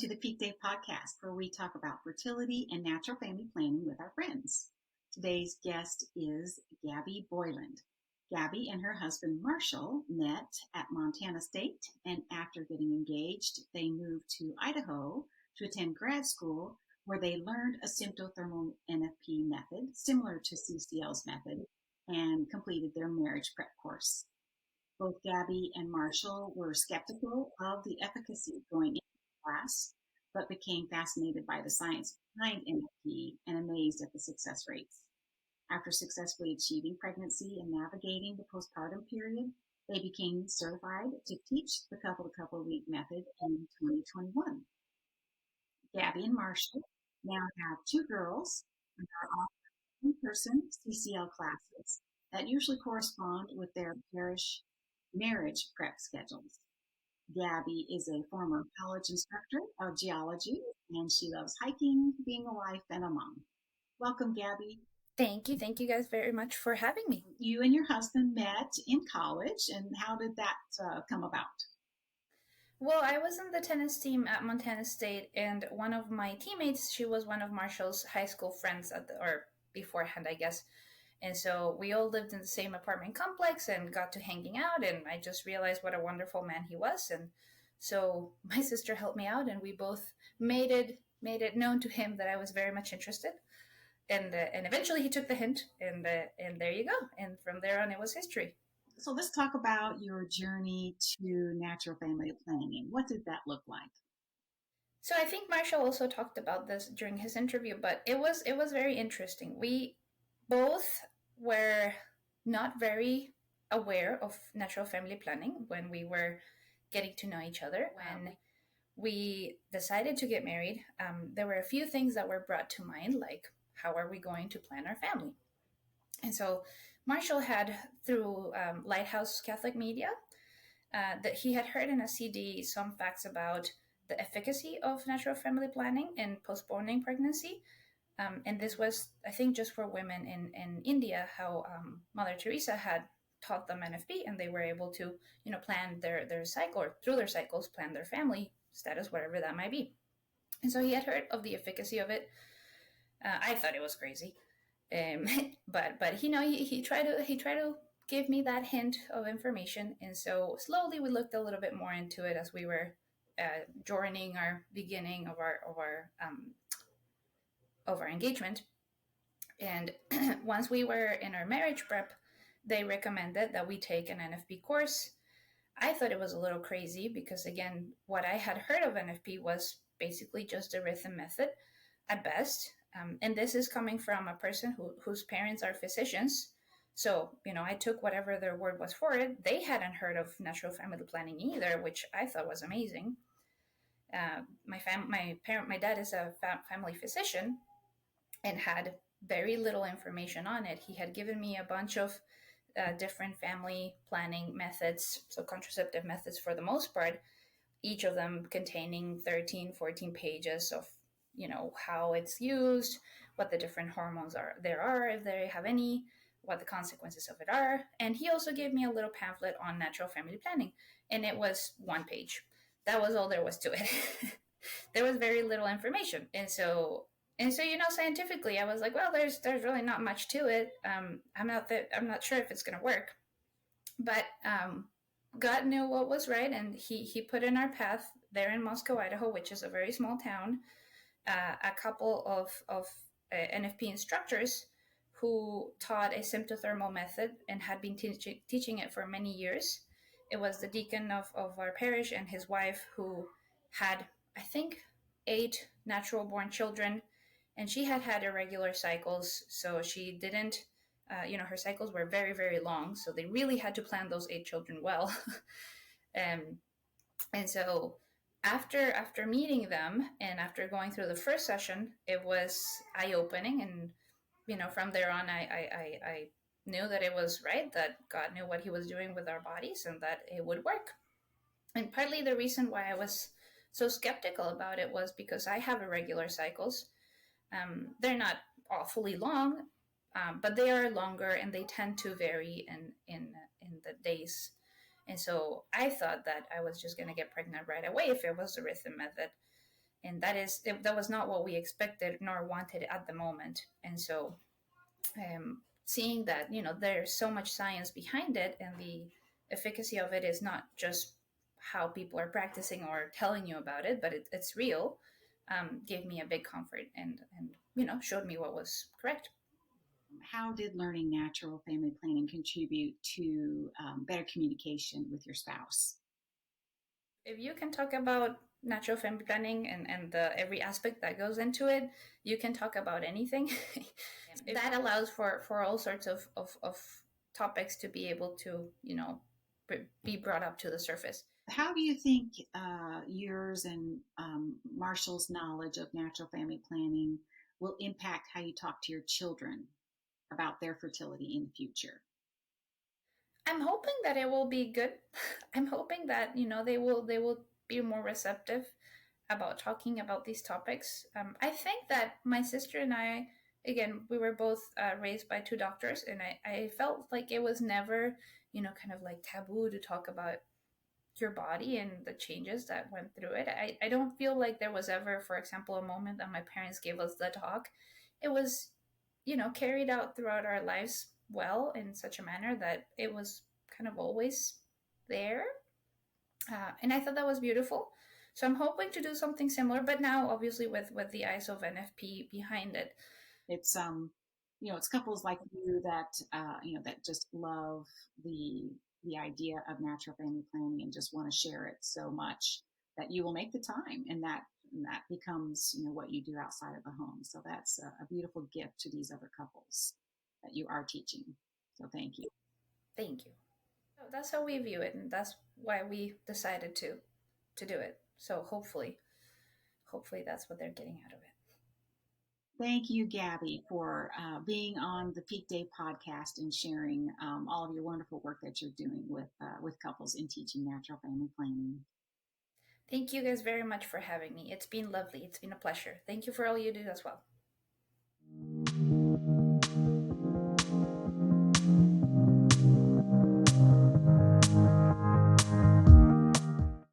the PeakDay podcast, where we talk about fertility and natural family planning with our friends. Today's guest is Gabby Boyland. Gabby and her husband Marshall met at Montana State, and after getting engaged, they moved to Idaho to attend grad school, where they learned a symptothermal NFP method, similar to CCL's method, and completed their marriage prep course. Both Gabby and Marshall were skeptical of the efficacy going into class, but became fascinated by the science behind NFP and amazed at the success rates. After successfully achieving pregnancy and navigating the postpartum period, they became certified to teach the couple-to-couple week method in 2021. Gabby and Marshall now have two girls and are offering in-person CCL classes that usually correspond with their parish marriage prep schedules. Gabby is a former college instructor of geology, and she loves hiking, being a wife, and a mom. Welcome, Gabby. Thank you. Thank you guys very much for having me. You and your husband met in college, and how did that come about? Well, I was in the tennis team at Montana State, and one of my teammates, she was one of Marshall's high school friends or beforehand, I guess. And so we all lived in the same apartment complex and got to hanging out, and I just realized what a wonderful man he was. And so my sister helped me out, and we both made it known to him that I was very much interested. And eventually he took the hint, and there you go. And from there on, it was history. So let's talk about your journey to natural family planning. What did that look like? So I think Marshall also talked about this during his interview, but it was very interesting. We both were not very aware of natural family planning when we were getting to know each other. When we decided to get married, there were a few things that were brought to mind, like how are we going to plan our family? And so Marshall had, through Lighthouse Catholic Media, that he had heard in a CD some facts about the efficacy of natural family planning in postponing pregnancy. And this was, I think, just for women in India, how Mother Teresa had taught them NFP, and they were able to, plan their cycle, or through their cycles, plan their family status, whatever that might be. And so he had heard of the efficacy of it. I thought it was crazy. But he tried to give me that hint of information, and so slowly we looked a little bit more into it as we were joining our beginning of our engagement. And once we were in our marriage prep, they recommended that we take an NFP course. I thought it was a little crazy because, again, what I had heard of NFP was basically just a rhythm method at best. And this is coming from a person whose parents are physicians. So, I took whatever their word was for it. They hadn't heard of natural family planning either, which I thought was amazing. My dad is a family physician and had very little information on it. He had given me a bunch of different family planning methods, so contraceptive methods for the most part, each of them containing 13, 14 pages of how it's used, what the different hormones there are, if they have any, what the consequences of it are. And he also gave me a little pamphlet on natural family planning, and it was one page. That was all there was to it. There was very little information. And so scientifically, I was like, well, there's really not much to it. I'm not sure if it's going to work. But God knew what was right, and he put in our path there in Moscow, Idaho, which is a very small town, a couple of NFP instructors who taught a symptothermal method and had been teaching it for many years. It was the deacon of our parish and his wife, who had, I think, 8 natural-born children, and she had irregular cycles, so she didn't, her cycles were very, very long, so they really had to plan those 8 children well. And so after meeting them and after going through the first session, it was eye-opening, and from there on, I knew that it was right, that God knew what he was doing with our bodies and that it would work. And partly the reason why I was so skeptical about it was because I have irregular cycles. They're not awfully long, but they are longer, and they tend to vary in the days. And so I thought that I was just going to get pregnant right away if it was the rhythm method. and that was not what we expected nor wanted at the moment. And so seeing that there's so much science behind it, and the efficacy of it is not just how people are practicing or telling you about it, but it's real, gave me a big comfort, and showed me what was correct. How did learning natural family planning contribute to better communication with your spouse? If you can talk about natural family planning and the every aspect that goes into it, you can talk about anything. That allows for all sorts of topics to be able to be brought up to the surface. How do you think yours and Marshall's knowledge of natural family planning will impact how you talk to your children about their fertility in the future? I'm hoping that it will be good. I'm hoping that they will be more receptive about talking about these topics. I think that my sister and I, again, we were both raised by two doctors, and I felt like it was never, kind of like taboo to talk about your body and the changes that went through it. I don't feel like there was ever, for example, a moment that my parents gave us the talk. It was, carried out throughout our lives well in such a manner that it was kind of always there. And I thought that was beautiful. So I'm hoping to do something similar, but now obviously with the eyes of NFP behind it. It's it's couples like you that that just love the idea of natural family planning and just want to share it so much that you will make the time, and that becomes what you do outside of the home. So that's a beautiful gift to these other couples that you are teaching. So thank you. Thank you. So that's how we view it, and that's why we decided to do it. So hopefully that's what they're getting out of it. Thank you, Gabby, for being on the PeakDay podcast and sharing all of your wonderful work that you're doing with couples in teaching natural family planning. Thank you guys very much for having me. It's been lovely. It's been a pleasure. Thank you for all you do as well.